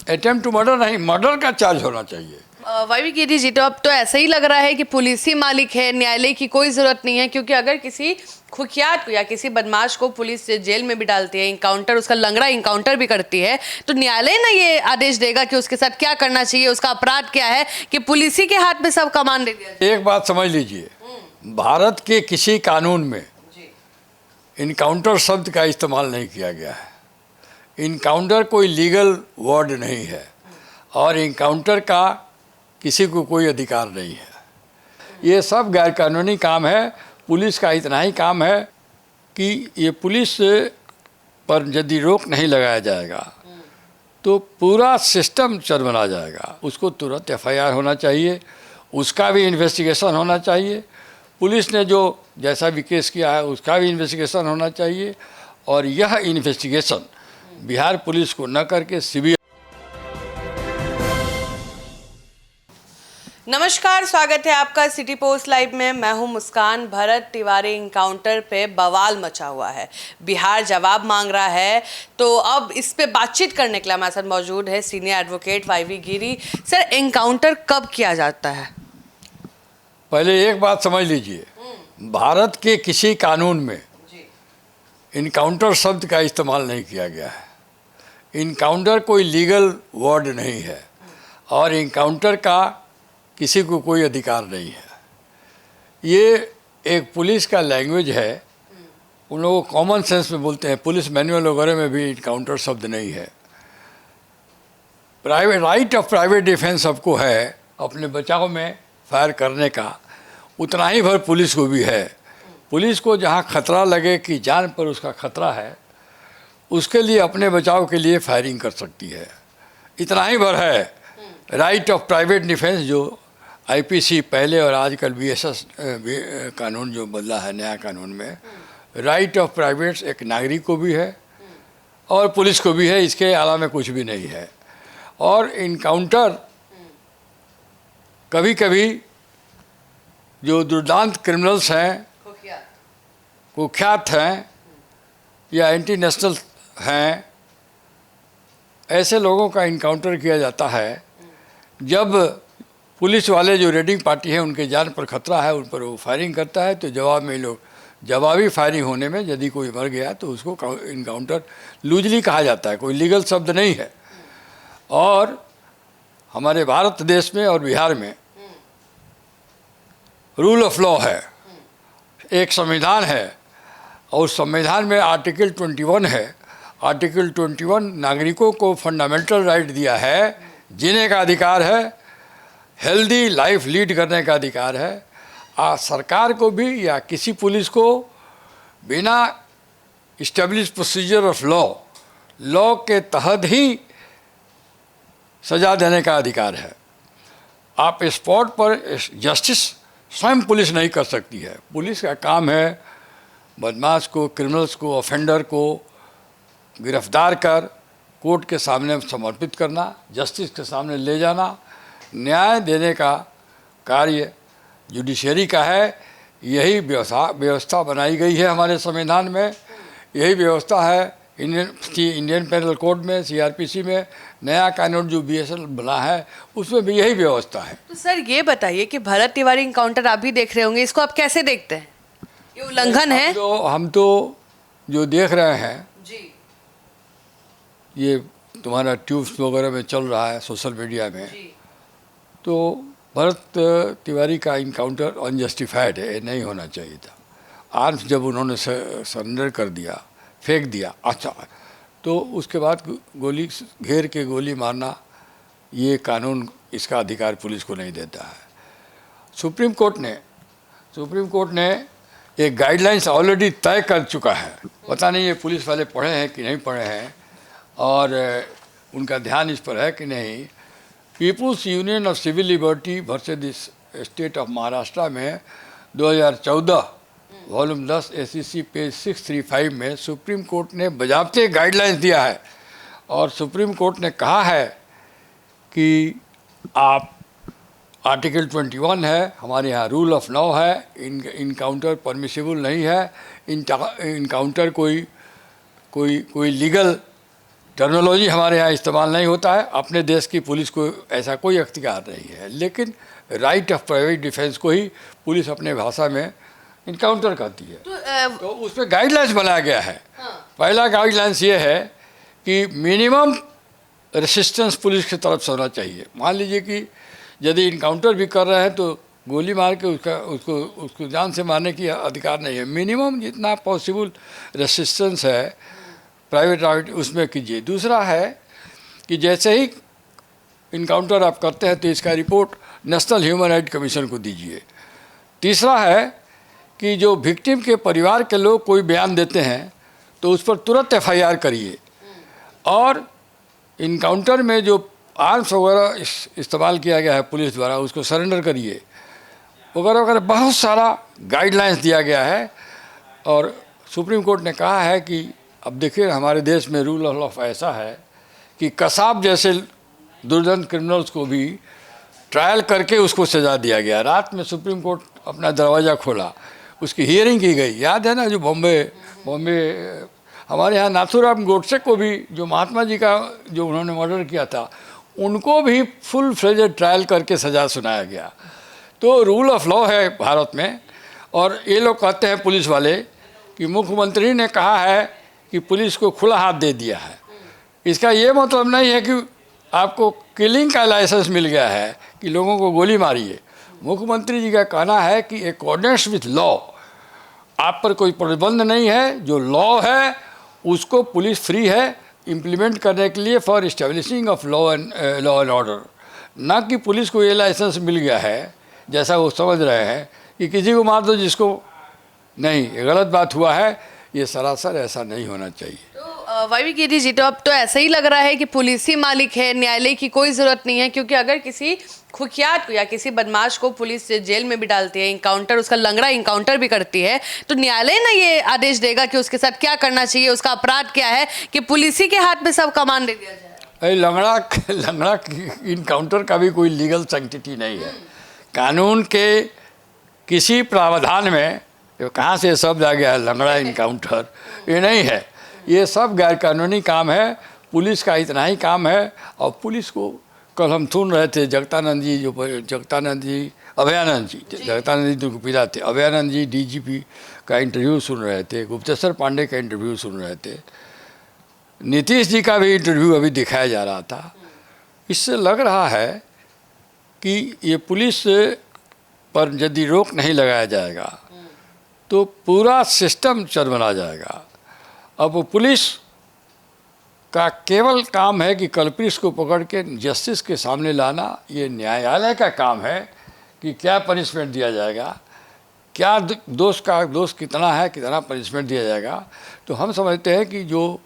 Attempt to murder नहीं, murder का charge होना चाहिए। वाईवी गिरी जी, तो अब तो ऐसा ही लग रहा है कि पुलिस ही मालिक है, न्यायालय की कोई जरूरत नहीं है, क्योंकि अगर किसी कुख्यात को या किसी बदमाश को पुलिस जेल में भी डालती है, इनकाउंटर, उसका लंगड़ा इनकाउंटर भी करती है, तो न्यायालय ना ये आदेश देगा कि उसके साथ क्या करना चाहिए, उसका अपराध क्या है, कि पुलिस ही के हाथ में सब कमान दे दिया। एक बात समझ लीजिए, भारत के किसी कानून में इनकाउंटर शब्द का इस्तेमाल नहीं किया गया है। इनकाउंटर कोई लीगल वर्ड नहीं है और इनकाउंटर का किसी को कोई अधिकार नहीं है। ये सब गैरकानूनी काम है। पुलिस का इतना ही काम है कि ये पुलिस पर यदि रोक नहीं लगाया जाएगा तो पूरा सिस्टम चरमरा जाएगा। उसको तुरंत एफआईआर होना चाहिए, उसका भी इन्वेस्टिगेशन होना चाहिए। पुलिस ने जो जैसा भी केस किया है उसका भी इन्वेस्टिगेशन होना चाहिए, और यह इन्वेस्टिगेशन बिहार पुलिस को न करके सीबीआई। नमस्कार, स्वागत है आपका सिटी पोस्ट लाइव में। मैं हूं मुस्कान। भरत तिवारी इनकाउंटर पे बवाल मचा हुआ है, बिहार जवाब मांग रहा है। तो अब इस पे बातचीत करने के लिए हमारे साथ मौजूद है सीनियर एडवोकेट वाईवी गिरी। सर, इनकाउंटर कब किया जाता है? पहले एक बात समझ लीजिए, भारत के किसी कानून में इनकाउंटर शब्द का इस्तेमाल नहीं किया गया है। इनकाउंटर कोई लीगल वर्ड नहीं है और इनकाउंटर का किसी को कोई अधिकार नहीं है। ये एक पुलिस का लैंग्वेज है, उन लोगों को कॉमन सेंस में बोलते हैं। पुलिस मैनुअल वगैरह में भी इनकाउंटर शब्द नहीं है। Private right of private defence सबको है अपने बचाव में फायर करने का, उतना ही भर पुलिस को भी है। पुलिस को जहाँ खतरा लगे कि जान पर उसका खतरा है, उसके लिए अपने बचाव के लिए फायरिंग कर सकती है, इतना ही भर है। राइट ऑफ प्राइवेट डिफेंस जो आईपीसी पहले और आजकल बीएसएस कानून जो बदला है नया कानून में, राइट ऑफ प्राइवेट्स एक नागरिक को भी है और पुलिस को भी है, इसके अलावा में कुछ भी नहीं है। और इनकाउंटर कभी कभी जो दुर्दांत क्रिमिनल्स हैं, कुख्यात हैं या एंटी नेशनल हैं, ऐसे लोगों का इनकाउंटर किया जाता है जब पुलिस वाले जो रेडिंग पार्टी है उनके जान पर खतरा है, उन पर वो फायरिंग करता है। तो जवाब में लोग जवाबी फायरिंग होने में यदि कोई मर गया तो उसको इनकाउंटर लूजली कहा जाता है, कोई लीगल शब्द नहीं है। और हमारे भारत देश में और बिहार में रूल ऑफ लॉ है, एक संविधान है, और संविधान में आर्टिकल 21 है। आर्टिकल 21 नागरिकों को फंडामेंटल राइट दिया है, जीने का अधिकार है, हेल्दी लाइफ लीड करने का अधिकार है। सरकार को भी या किसी पुलिस को बिना इस्टेब्लिश प्रोसीजर ऑफ लॉ के तहत ही सज़ा देने का अधिकार है। आप स्पॉट पर जस्टिस स्वयं पुलिस नहीं कर सकती है। पुलिस का काम है बदमाश को, क्रिमिनल्स को, ऑफेंडर को गिरफ्तार कर कोर्ट के सामने समर्पित करना, जस्टिस के सामने ले जाना, न्याय देने का कार्य जुडिशरी का है। यही व्यवस्था बनाई गई है हमारे संविधान में, यही व्यवस्था है इंडियन पेनल कोड में, सीआरपीसी में। नया कानून जो बीएसएल बना है उसमें भी यही व्यवस्था है। तो सर ये बताइए कि भरत तिवारी इनकाउंटर आप भी देख रहे होंगे, इसको आप कैसे देखते हैं? ये उल्लंघन है? हम तो जो देख रहे हैं जी, ये तुम्हारा ट्यूब्स वगैरह में चल रहा है सोशल मीडिया में, तो भरत तिवारी का इनकाउंटर अनजस्टिफाइड है, नहीं होना चाहिए था। आर्म्स जब उन्होंने सरेंडर कर दिया, फेंक दिया, अच्छा, तो उसके बाद गोली घेर के गोली मारना, ये कानून इसका अधिकार पुलिस को नहीं देता है। सुप्रीम कोर्ट ने एक गाइडलाइंस ऑलरेडी तय कर चुका है। पता नहीं ये पुलिस वाले पढ़े हैं कि नहीं पढ़े हैं और उनका ध्यान इस पर है कि नहीं। People's Union of Civil Liberty versus State of Maharashtra में 2014 वॉल्यूम 10 ACC पेज 635 में सुप्रीम कोर्ट ने बजाबते गाइडलाइंस दिया है और सुप्रीम कोर्ट ने कहा है कि आप आर्टिकल 21 है, हमारे यहाँ रूल ऑफ लॉ है, इनकाउंटर परमिसिबल नहीं है। इनकाउंटर कोई लीगल टर्मिनोलॉजी हमारे यहाँ इस्तेमाल नहीं होता है। अपने देश की पुलिस को ऐसा कोई अख्तियार नहीं है, लेकिन राइट ऑफ प्राइवेट डिफेंस को ही पुलिस अपने भाषा में इनकाउंटर करती है। तो उसमें गाइडलाइंस बनाया गया है। पहला गाइडलाइंस ये है कि मिनिमम रेसिस्टेंस पुलिस की तरफ से होना चाहिए। मान लीजिए कि यदि इनकाउंटर भी कर रहे हैं तो गोली मार के उसको जान से मारने की अधिकार नहीं है। मिनिमम जितना पॉसिबल रेसिस्टेंस है प्राइवेट राइट उसमें कीजिए। दूसरा है कि जैसे ही इनकाउंटर आप करते हैं तो इसका report national human right commission को दीजिए। तीसरा है कि जो विक्टिम के परिवार के लोग कोई बयान देते हैं तो उस पर तुरंत एफआईआर करिए, और इनकाउंटर में जो आर्म्स वगैरह इस्तेमाल किया गया है पुलिस द्वारा उसको सरेंडर करिए वगैरह वगैरह। बहुत सारा गाइडलाइंस दिया गया है। और सुप्रीम कोर्ट ने कहा है कि अब देखिए हमारे देश में रूल ऑफ लॉ ऐसा है कि कसाब जैसे दुर्दांत क्रिमिनल्स को भी ट्रायल करके उसको सज़ा दिया गया। रात में सुप्रीम कोर्ट अपना दरवाज़ा खोला, उसकी हियरिंग की गई। याद है ना, जो बॉम्बे हमारे यहाँ नाथूराम गोडसे को भी, जो महात्मा जी का जो उन्होंने मर्डर किया था, उनको भी फुल फ्लेजेड ट्रायल करके सज़ा सुनाया गया। तो रूल ऑफ लॉ है भारत में। और ये लोग कहते हैं पुलिस वाले कि मुख्यमंत्री ने कहा है कि पुलिस को खुला हाथ दे दिया है। इसका ये मतलब नहीं है कि आपको किलिंग का लाइसेंस मिल गया है कि लोगों को गोली मारिए। मुख्यमंत्री जी का कहना है कि अकॉर्डिंग विथ लॉ आप पर कोई प्रतिबंध नहीं है। जो लॉ है उसको पुलिस फ्री है इम्प्लीमेंट करने के लिए for establishing of law and order. ना कि पुलिस को ये लाइसेंस मिल गया है जैसा वो समझ रहे हैं कि किसी को मार दो जिसको नहीं। ये गलत बात हुआ है, ये सरासर ऐसा नहीं होना चाहिए। तो वाई गिरी जी, तो अब तो ऐसा ही लग रहा है कि पुलिस ही मालिक है, न्यायालय की कोई ज़रूरत नहीं है, क्योंकि अगर किसी खुखियात को या किसी बदमाश को पुलिस जेल में भी डालती है, इनकाउंटर, उसका लंगड़ा इनकाउंटर भी करती है, तो न्यायालय ना ये आदेश देगा कि उसके साथ क्या करना चाहिए, उसका अपराध क्या है, कि पुलिस ही के हाथ में सब कमान दे दिया जाए। लंगड़ा इनकाउंटर का भी कोई लीगल सैंक्टिटी नहीं है। कानून के किसी प्रावधान में कहाँ से शब्द आ गया है लंगड़ा इनकाउंटर, ये नहीं है। ये सब गैर कानूनी काम है। पुलिस का इतना ही काम है। और पुलिस को कल हम सुन रहे थे जगतानंद जी अभयानंद जी जो पिता थे, अभयानंद जी डीजीपी का इंटरव्यू सुन रहे थे, गुप्तेश्वर पांडे का इंटरव्यू सुन रहे थे, नीतीश जी का भी इंटरव्यू अभी दिखाया जा रहा था। इससे लग रहा है कि ये पुलिस पर यदि रोक नहीं लगाया जाएगा तो पूरा सिस्टम चरमरा जाएगा। अब पुलिस का केवल काम है कि कल्प्रिट्स को पकड़ के जस्टिस के सामने लाना। ये न्यायालय का काम है कि क्या पनिशमेंट दिया जाएगा, क्या दोष कितना है, कितना पनिशमेंट दिया जाएगा। तो हम समझते हैं कि जो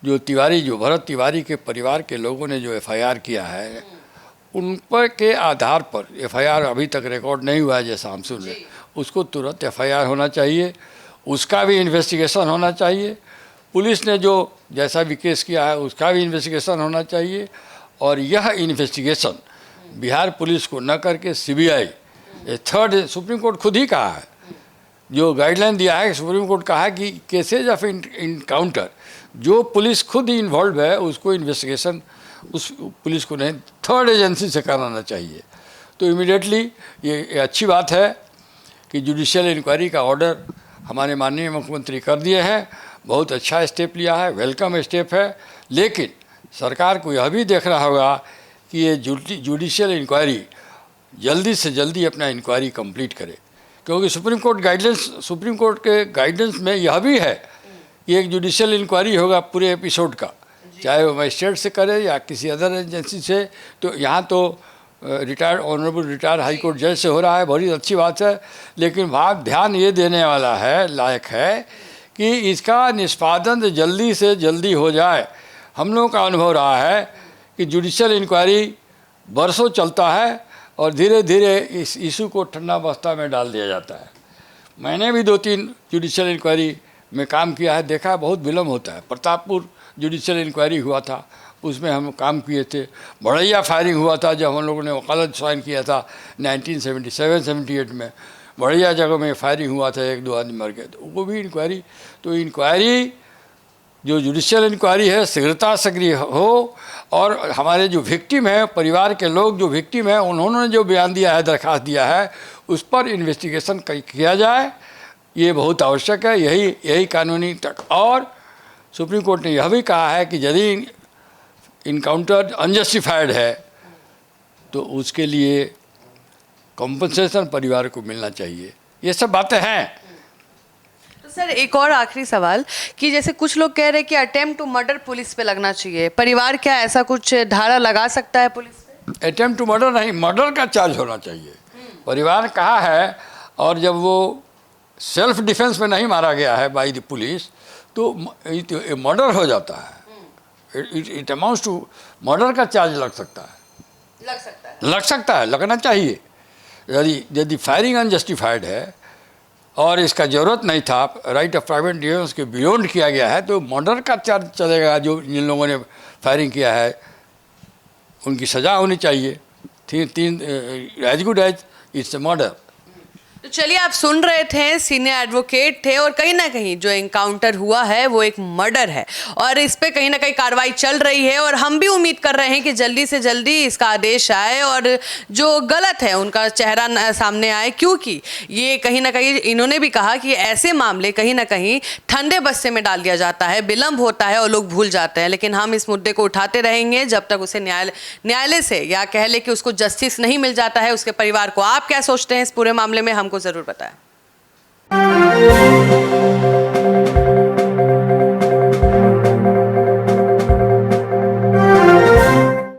भरत तिवारी के परिवार के लोगों ने जो एफआईआर किया है उन पर के आधार पर, एफआईआर अभी तक रिकॉर्ड नहीं हुआ है जैसा हम सुन रहे, उसको तुरंत एफआईआर होना चाहिए, उसका भी इन्वेस्टिगेशन होना चाहिए। पुलिस ने जो जैसा भी केस किया है उसका भी इन्वेस्टिगेशन होना चाहिए। और यह इन्वेस्टिगेशन बिहार पुलिस को न करके सीबीआई, थर्ड, सुप्रीम कोर्ट खुद ही कहा है, जो गाइडलाइन दिया है सुप्रीम कोर्ट कहा है कि केसेज ऑफ इनकाउंटर जो पुलिस खुद ही इन्वॉल्व है उसको इन्वेस्टिगेशन उस पुलिस को नहीं, थर्ड एजेंसी से कराना चाहिए। तो इमीडिएटली ये अच्छी बात है कि जुडिशियल इंक्वायरी का ऑर्डर हमारे माननीय मुख्यमंत्री कर दिए हैं। बहुत अच्छा स्टेप लिया है, वेलकम स्टेप है। लेकिन सरकार को यह भी देखना होगा कि ये जुडिशियल इंक्वायरी जल्दी से जल्दी अपना इंक्वायरी कंप्लीट करे, क्योंकि सुप्रीम कोर्ट के गाइडेंस में यह भी है कि एक जुडिशियल इंक्वायरी होगा पूरे एपिसोड का, चाहे वो मजिस्ट्रेट से करे या किसी अदर एजेंसी से। तो यहाँ तो ऑनरेबल रिटायर्ड हाई कोर्ट जज से हो रहा है, बड़ी अच्छी बात है। लेकिन बात ध्यान ये देने वाला है, लायक है कि इसका निष्पादन जल्दी से जल्दी हो जाए। हम लोगों का अनुभव रहा है कि जुडिशियल इंक्वायरी बरसों चलता है और धीरे धीरे इस इशू को ठंडा बस्ता में डाल दिया जाता है। मैंने भी 2-3 जुडिशियल इंक्वायरी में काम किया है, देखा बहुत विलम्ब होता है। प्रतापपुर जुडिशियल इंक्वायरी हुआ था, उसमें हम काम किए थे। बढ़ैया फायरिंग हुआ था जब हम लोगों ने वकालत ज्वाइन किया था 1977-78 में, बढ़िया जगह में फायरिंग हुआ था, 1-2 आदमी मर गए, तो वो भी इंक्वायरी। तो इंक्वायरी जो जुडिशियल इंक्वायरी है शीघ्रता से हो, और हमारे जो विक्टिम है, परिवार के लोग जो विक्टिम है, उन्होंने जो बयान दिया है, दरख्वास्त दिया है, उस पर इन्वेस्टिगेशन किया जाए। ये बहुत आवश्यक है, यही कानूनी तक। और सुप्रीम कोर्ट ने यह भी कहा है कि यदि इनकाउंटर अनजस्टिफाइड है तो उसके लिए कॉम्पनसेशन परिवार को मिलना चाहिए। ये सब बातें हैं। तो सर एक और आखिरी सवाल कि जैसे कुछ लोग कह रहे हैं कि अटेम्प्ट टू मर्डर पुलिस पे लगना चाहिए, परिवार क्या ऐसा कुछ धारा लगा सकता है पुलिस पे? अटेम्प्ट टू मर्डर नहीं, मर्डर का चार्ज होना चाहिए। परिवार कहा है, और जब वो सेल्फ डिफेंस में नहीं मारा गया है बाय द पुलिस तो मर्डर हो जाता है। इट अमाउंट्स टू मर्डर का चार्ज लग सकता है, लगना चाहिए। यदि फायरिंग अनजस्टिफाइड है और इसका ज़रूरत नहीं था, राइट ऑफ प्राइवेट डिफेंस के बियॉन्ड किया गया है, तो मर्डर का चार्ज चलेगा। जो जिन लोगों ने फायरिंग किया है उनकी सज़ा होनी चाहिए। तीन as good as it's a murder. तो चलिए, आप सुन रहे थे, सीनियर एडवोकेट थे, और कहीं ना कहीं जो एनकाउंटर हुआ है वो एक मर्डर है और इस पे कहीं ना कहीं कार्रवाई चल रही है। और हम भी उम्मीद कर रहे हैं कि जल्दी से जल्दी इसका आदेश आए और जो गलत है उनका चेहरा सामने आए, क्योंकि ये कहीं ना कहीं इन्होंने भी कहा कि ऐसे मामले कहीं ना कहीं ठंडे बस्ते में डाल दिया जाता है, विलम्ब होता है और लोग भूल जाते हैं। लेकिन हम इस मुद्दे को उठाते रहेंगे जब तक उसे न्यायालय से, या कह ले कि उसको जस्टिस नहीं मिल जाता है उसके परिवार को। आप क्या सोचते हैं इस पूरे मामले में, हमको ज़रूर बताएं।